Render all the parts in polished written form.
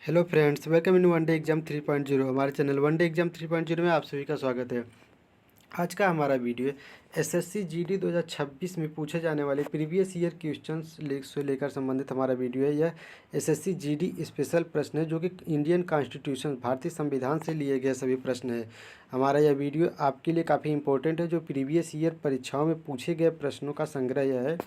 Hello friends, welcome in one day exam 3.0। हमारे channel one day exam 3.0 में आप सभी का स्वागत है। आज का हमारा वीडियो एसएससी जीडी 2026 में पूछे जाने वाले प्रीवियस ईयर क्वेश्चंस से लेकर संबंधित हमारा वीडियो है। यह एसएससी जीडी स्पेशल प्रश्न है जो कि इंडियन कॉन्स्टिट्यूशन भारतीय संविधान से लिए गए सभी प्रश्न है। हमारा यह वीडियो आपके लिए काफ़ी इंपॉर्टेंट है। जो प्रीवियस ईयर परीक्षाओं में पूछे गए प्रश्नों का संग्रह यह है।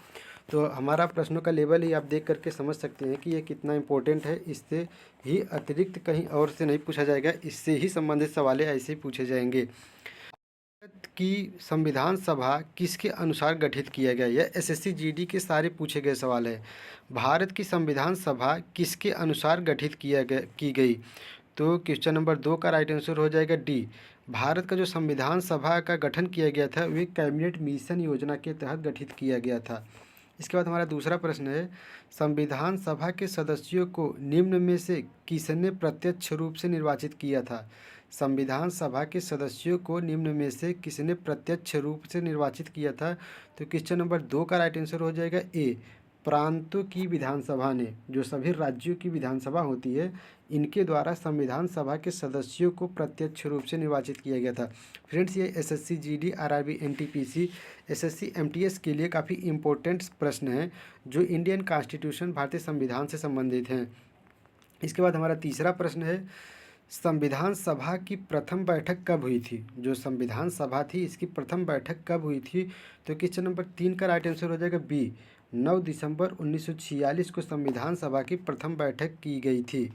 तो हमारा प्रश्नों का लेवल ही आप देख करके समझ सकते हैं कि यह कितना इम्पोर्टेंट है। इससे ही अतिरिक्त कहीं और से नहीं पूछा जाएगा, इससे ही संबंधित सवाल ऐसे ही पूछे जाएंगे। भारत की संविधान सभा किसके अनुसार गठित किया गया? यह एसएससी जीडी के सारे पूछे गए सवाल है। भारत की संविधान सभा किसके अनुसार गठित की गई? तो क्वेश्चन नंबर 2 का राइट आंसर हो जाएगा डी। भारत का जो संविधान सभा का गठन किया गया था वह कैबिनेट मिशन योजना के तहत गठित किया गया था। इसके बाद हमारा दूसरा प्रश्न है, संविधान सभा के सदस्यों को निम्न में से किसने प्रत्यक्ष रूप से निर्वाचित किया था? संविधान सभा के सदस्यों को निम्न में से किसने प्रत्यक्ष रूप से निर्वाचित किया था? तो क्वेश्चन नंबर 2 का राइट आंसर हो जाएगा ए। प्रांतों की विधानसभा ने, जो सभी राज्यों की विधानसभा होती है, इनके द्वारा संविधान सभा के सदस्यों को प्रत्यक्ष रूप से निर्वाचित किया गया था। फ्रेंड्स, ये SSC GD, RRB, NTPC, SSC MTS के लिए काफ़ी इंपॉर्टेंट प्रश्न हैं जो इंडियन कॉन्स्टिट्यूशन भारतीय संविधान से संबंधित हैं। इसके बाद हमारा तीसरा प्रश्न है, संविधान सभा की प्रथम बैठक कब हुई थी? जो संविधान सभा थी इसकी प्रथम बैठक कब हुई थी? तो क्वेश्चन नंबर 3 का राइट आंसर हो जाएगा बी। 9 दिसंबर 1946 को संविधान सभा की प्रथम बैठक की गई थी।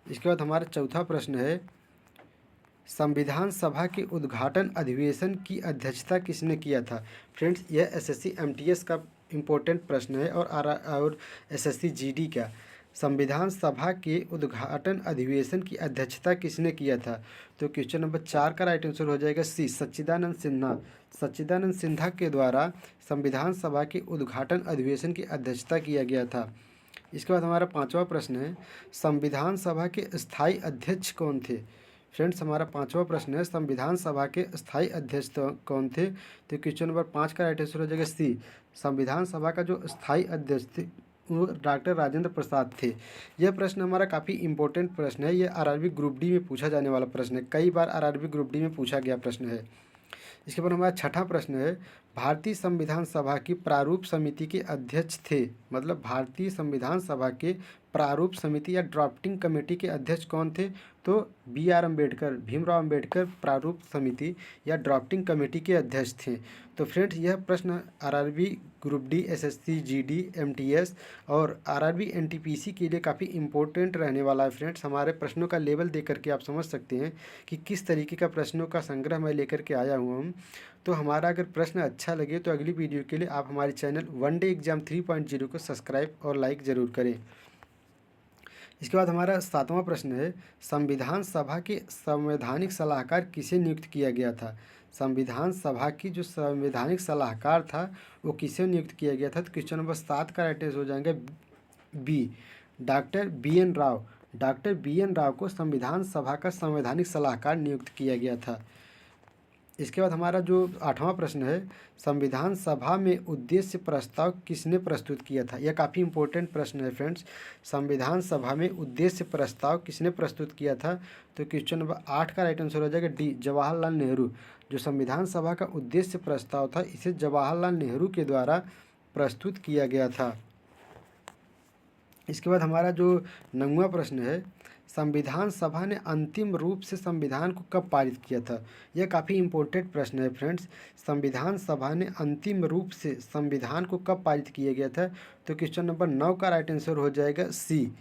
इसके बाद हमारा चौथा प्रश्न है, संविधान सभा के उद्घाटन अधिवेशन की अध्यक्षता किसने किया था? फ्रेंड्स, यह एसएससी एमटीएस का इम्पोर्टेंट प्रश्न है और एसएससी जीडी का। संविधान सभा के उद्घाटन अधिवेशन की अध्यक्षता किसने किया था? तो क्वेश्चन नंबर 4 का राइट आंसर हो जाएगा सी, सच्चिदानंद सिन्हा। सच्चिदानंद सिन्हा के द्वारा संविधान सभा के उद्घाटन अधिवेशन की अध्यक्षता किया गया था। इसके बाद हमारा पाँचवा प्रश्न है, संविधान सभा के स्थायी अध्यक्ष कौन थे? फ्रेंड्स, हमारा पाँचवा प्रश्न है, संविधान सभा के स्थायी अध्यक्ष कौन थे? तो क्वेश्चन नंबर 5 का राइट आंसर हो जाएगा सी। संविधान सभा का जो स्थायी अध्यक्ष थे वो डॉक्टर राजेंद्र प्रसाद थे। यह प्रश्न हमारा काफ़ी इंपॉर्टेंट प्रश्न है। यह आरआरबी ग्रुप डी में पूछा जाने वाला प्रश्न है। कई बार आरआरबी ग्रुप डी में पूछा गया प्रश्न है। इसके बाद हमारा छठा प्रश्न है, भारतीय संविधान सभा की प्रारूप समिति के अध्यक्ष थे, मतलब भारतीय संविधान सभा के प्रारूप समिति या ड्राफ्टिंग कमेटी के अध्यक्ष कौन थे? तो बी आर अम्बेडकर, भीमराव अम्बेडकर प्रारूप समिति या ड्राफ्टिंग कमेटी के अध्यक्ष थे। तो फ्रेंड्स, यह प्रश्न RRB group D, SSC GD, MTS और आरआरबी एनटीपीसी के लिए काफ़ी इंपॉर्टेंट रहने वाला है। फ्रेंड्स, हमारे प्रश्नों का लेवल देख करके आप समझ सकते हैं कि किस तरीके का प्रश्नों का संग्रह मैं लेकर के आया हुआ हूँ। तो हमारा अगर प्रश्न अच्छा लगे तो अगली वीडियो के लिए आप हमारे चैनल वन डे एग्जाम 3.0 को सब्सक्राइब और लाइक ज़रूर करें। इसके बाद हमारा सातवां प्रश्न है, संविधान सभा के संवैधानिक सलाहकार किसे नियुक्त किया गया था? संविधान सभा की जो संवैधानिक सलाहकार था वो किसे नियुक्त किया गया था? तो क्वेश्चन नंबर 7 का राइट आंसर हो जाएगा B, doctor B N Rao. Doctor B N Rao को संविधान सभा का संवैधानिक सलाहकार नियुक्त किया गया था। इसके बाद हमारा जो आठवां प्रश्न है, संविधान सभा में उद्देश्य प्रस्ताव किसने प्रस्तुत किया था? यह काफ़ी इंपॉर्टेंट प्रश्न है फ्रेंड्स। संविधान सभा में उद्देश्य प्रस्ताव किसने प्रस्तुत किया था? तो क्वेश्चन नंबर 8 का राइट आंसर हो जाएगा डी, जवाहरलाल नेहरू। जो संविधान सभा का उद्देश्य प्रस्ताव था इसे जवाहरलाल नेहरू के द्वारा प्रस्तुत किया गया था। इसके बाद हमारा जो 9वां प्रश्न है, संविधान सभा ने अंतिम रूप से संविधान को कब पारित किया था? यह काफ़ी इम्पोर्टेंट प्रश्न है फ्रेंड्स। संविधान सभा ने अंतिम रूप से संविधान को कब पारित किया गया था? तो क्वेश्चन नंबर 9 का राइट आंसर हो जाएगा सी,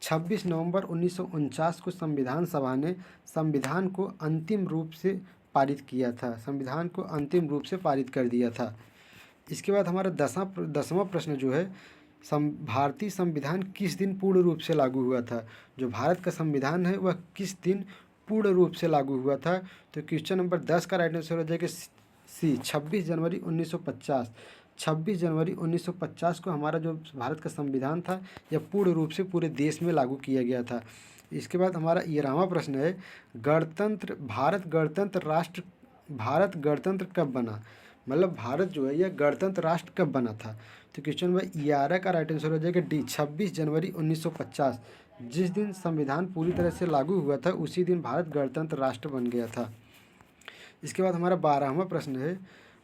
26 नवंबर 1949 को संविधान सभा ने संविधान को अंतिम रूप से पारित किया था। संविधान को अंतिम रूप से पारित कर दिया था। इसके बाद हमारा 10वां प्रश्न जो है, भारतीय संविधान किस दिन पूर्ण रूप से लागू हुआ था? जो भारत का संविधान है वह किस दिन पूर्ण रूप से लागू हुआ था? तो क्वेश्चन नंबर 10 का राइट आंसर हो जाएगा सी, 26 जनवरी 1950। 26 जनवरी 1950 को हमारा जो भारत का संविधान था यह पूर्ण रूप से पूरे देश में लागू किया गया था। इसके बाद हमारा 11वां प्रश्न है, भारत गणतंत्र कब बना? मतलब भारत जो है यह गणतंत्र राष्ट्र कब बना था? तो क्वेश्चन नंबर 11 का राइट आंसर हो जाएगा डी, 26 जनवरी 1950। जिस दिन संविधान पूरी तरह से लागू हुआ था उसी दिन भारत गणतंत्र राष्ट्र बन गया था। इसके बाद हमारा 12वां प्रश्न है,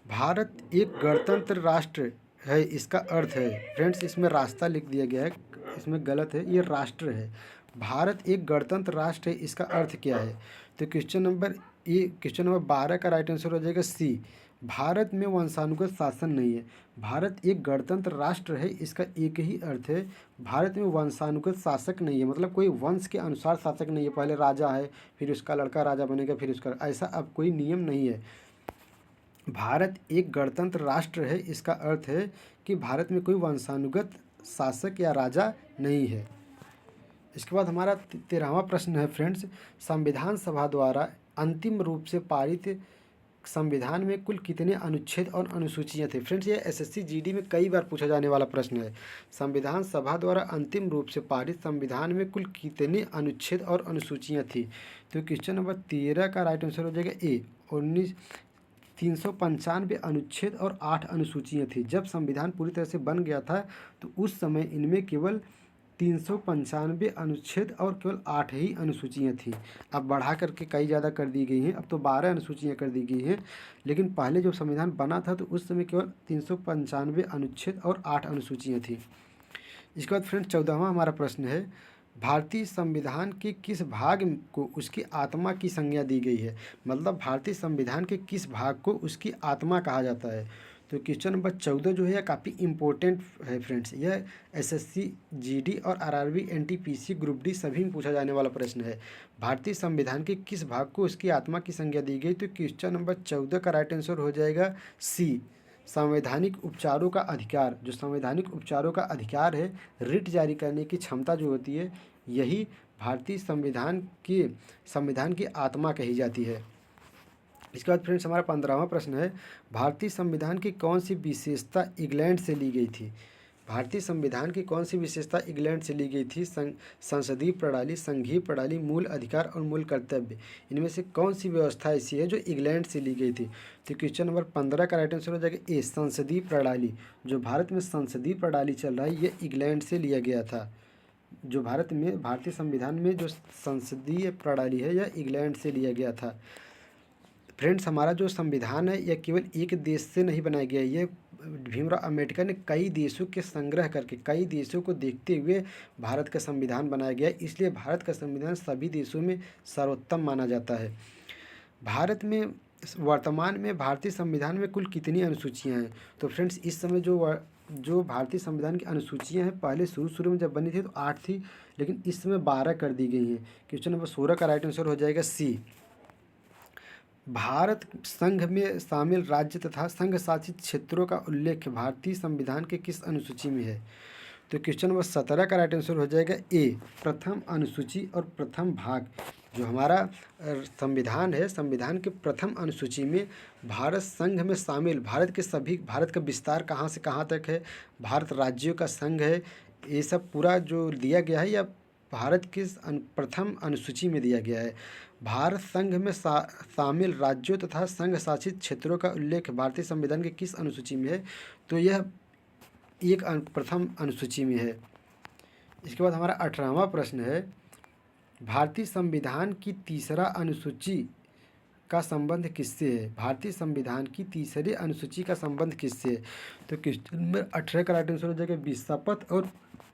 भारत एक गणतंत्र राष्ट्र है, इसका अर्थ है। फ्रेंड्स, इसमें रास्ता लिख दिया गया है, इसमें गलत है, ये राष्ट्र है। भारत एक गणतंत्र राष्ट्र है, इसका अर्थ क्या है? तो क्वेश्चन नंबर 12 का राइट आंसर हो जाएगा सी, भारत में वंशानुगत शासन नहीं है। भारत एक गणतंत्र राष्ट्र है, इसका एक ही अर्थ है, भारत में वंशानुगत शासक नहीं है, मतलब कोई वंश के अनुसार शासक नहीं है, पहले राजा है फिर उसका लड़का राजा बनेगा फिर उसका, ऐसा अब कोई नियम नहीं है। भारत एक गणतंत्र राष्ट्र है, इसका अर्थ है कि भारत में कोई वंशानुगत शासक या राजा नहीं है। इसके बाद हमारा 13वां प्रश्न है फ्रेंड्स, संविधान सभा द्वारा अंतिम रूप से पारित संविधान में कुल कितने अनुच्छेद और अनुसूचियां थी? फ्रेंड्स, ये एसएससी जीडी में कई बार पूछा जाने वाला प्रश्न है। संविधान सभा द्वारा अंतिम रूप से पारित संविधान में कुल कितने अनुच्छेद और अनुसूचियां थी? तो क्वेश्चन नंबर 13 का राइट आंसर हो जाएगा ए, 395 अनुच्छेद और 8 अनुसूचियां थी। जब संविधान पूरी तरह से बन गया था तो उस समय इनमें केवल 395 अनुच्छेद और केवल 8 ही अनुसूचियाँ थीं। अब बढ़ा करके कई ज़्यादा कर दी गई हैं, अब तो 12 अनुसूचियाँ कर दी गई हैं, लेकिन पहले जब संविधान बना था तो उस समय केवल 395 अनुच्छेद और 8 अनुसूचियाँ थीं। इसके बाद फ्रेंड्स 14वां हमारा प्रश्न है, भारतीय संविधान के किस भाग को उसकी आत्मा की संज्ञा दी गई है? मतलब भारतीय संविधान के किस भाग को उसकी आत्मा कहा जाता है? तो क्वेश्चन नंबर 14 जो है यह काफ़ी इंपॉर्टेंट है फ्रेंड्स, यह एसएससी जीडी और आरआरबी एनटीपीसी ग्रुप डी सभी में पूछा जाने वाला प्रश्न है। भारतीय संविधान के किस भाग को उसकी आत्मा की संज्ञा दी गई? तो क्वेश्चन नंबर 14 का राइट आंसर हो जाएगा सी, संवैधानिक उपचारों का अधिकार। जो संवैधानिक उपचारों का अधिकार है, रिट जारी करने की क्षमता जो होती है, यही भारतीय संविधान की आत्मा कही जाती है। इसके बाद फ्रेंड्स हमारा 15वां प्रश्न है, भारतीय संविधान की कौन सी विशेषता इंग्लैंड से ली गई थी? भारतीय संविधान की कौन सी विशेषता इंग्लैंड से ली गई थी? संसदीय प्रणाली, संघीय प्रणाली, मूल अधिकार और मूल कर्तव्य, इनमें से कौन सी व्यवस्था ऐसी है जो इंग्लैंड से ली गई थी? तो क्वेश्चन नंबर 15 का राइट आंसर हो जाएगा ए, संसदीय प्रणाली। जो भारत में संसदीय प्रणाली चल रहा है, ये इंग्लैंड से लिया गया था। जो भारतीय संविधान में जो संसदीय प्रणाली है, यह इंग्लैंड से लिया गया था। फ्रेंड्स, हमारा जो संविधान है यह केवल एक देश से नहीं बनाया गया है, ये भीमराव अंबेडकर ने कई देशों के संग्रह करके, कई देशों को देखते हुए भारत का संविधान बनाया गया है, इसलिए भारत का संविधान सभी देशों में सर्वोत्तम माना जाता है। भारत में वर्तमान में भारतीय संविधान में कुल कितनी अनुसूचियाँ हैं? तो फ्रेंड्स, इस समय जो भारतीय संविधान की अनुसूचियाँ हैं, पहले शुरू में जब बनी थी तो 8 थी, लेकिन इस समय 12 कर दी गई हैं। क्वेश्चन नंबर 16 का राइट आंसर हो जाएगा सी, भारत संघ में शामिल राज्य तथा संघ शासित क्षेत्रों का उल्लेख भारतीय संविधान के किस अनुसूची में है? तो क्वेश्चन नंबर 17 का राइट आंसर हो जाएगा ए, प्रथम अनुसूची और प्रथम भाग। जो हमारा संविधान है, संविधान के प्रथम अनुसूची में भारत संघ में शामिल भारत का विस्तार कहाँ से कहाँ तक है, भारत राज्यों का संघ है, ये सब पूरा जो दिया गया है, या भारत की प्रथम अनुसूची में दिया गया है। भारत संघ में शामिल राज्यों तथा संघ शासित क्षेत्रों का उल्लेख भारतीय संविधान के किस अनुसूची में है? तो यह एक प्रथम अनुसूची में है। इसके बाद हमारा 18वां प्रश्न है, भारतीय संविधान की तीसरा अनुसूची का संबंध किससे है? भारतीय संविधान की तीसरी अनुसूची का संबंध किससे है? तो क्वेश्चन नंबर 18 का राइट आंसर हो जाएगा बी, शपथ और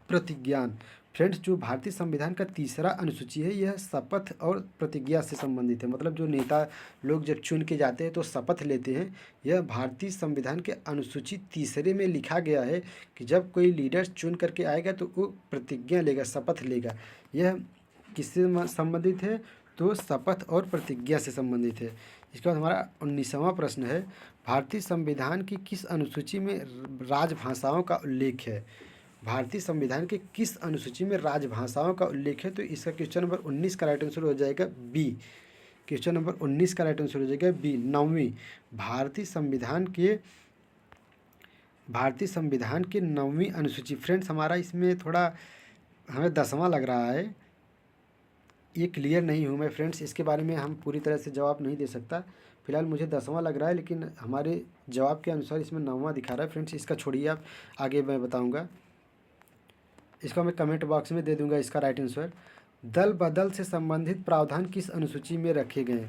प्रतिज्ञान। फ्रेंड्स, जो भारतीय संविधान का तीसरा अनुसूची है, यह शपथ और प्रतिज्ञा से संबंधित है। मतलब जो नेता लोग जब चुन के जाते हैं तो शपथ लेते हैं। यह भारतीय संविधान के अनुसूची तीसरे में लिखा गया है कि जब कोई लीडर चुन करके आएगा तो वो प्रतिज्ञा लेगा, शपथ लेगा। यह किससे संबंधित है? तो शपथ और प्रतिज्ञा से संबंधित है। इसके बाद हमारा 19वां प्रश्न है, भारतीय संविधान की किस अनुसूची में राजभाषाओं का उल्लेख है? भारतीय संविधान के किस अनुसूची में राजभाषाओं का उल्लेख है? तो इसका क्वेश्चन नंबर 19 का राइट आंसर हो जाएगा बी। क्वेश्चन नंबर 19 का राइट आंसर हो जाएगा बी, 9वीं। भारतीय संविधान के 9वीं अनुसूची। फ्रेंड्स, हमारा इसमें थोड़ा हमें 10वां लग रहा है, ये क्लियर नहीं हूँ मैं फ्रेंड्स, इसके बारे में हम पूरी तरह से जवाब नहीं दे सकता। फिलहाल मुझे 10वां लग रहा है, लेकिन हमारे जवाब के अनुसार इसमें 9वां दिखा रहा है फ्रेंड्स। इसका छोड़िए, आप आगे मैं बताऊँगा। इसको मैं कमेंट बॉक्स में दे दूंगा इसका राइट आंसर। दल बदल से संबंधित प्रावधान किस अनुसूची में रखे गए?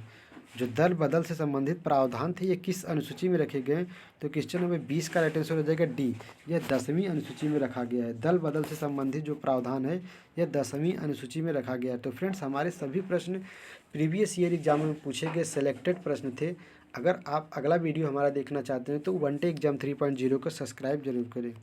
जो दल बदल से संबंधित प्रावधान थे ये किस अनुसूची में रखे गए? तो क्वेश्चन नंबर 20 का राइट आंसर हो जाएगा डी, यह 10वीं अनुसूची में रखा गया है। दल बदल से संबंधित जो प्रावधान है यह 10वीं अनुसूची में रखा गया है। तो फ्रेंड्स, हमारे सभी प्रश्न प्रीवियस ईयर एग्जाम में पूछे गए सेलेक्टेड प्रश्न थे। अगर आप अगला वीडियो हमारा देखना चाहते हैं तो वन डे एग्जाम 3.0 को सब्सक्राइब जरूर करें।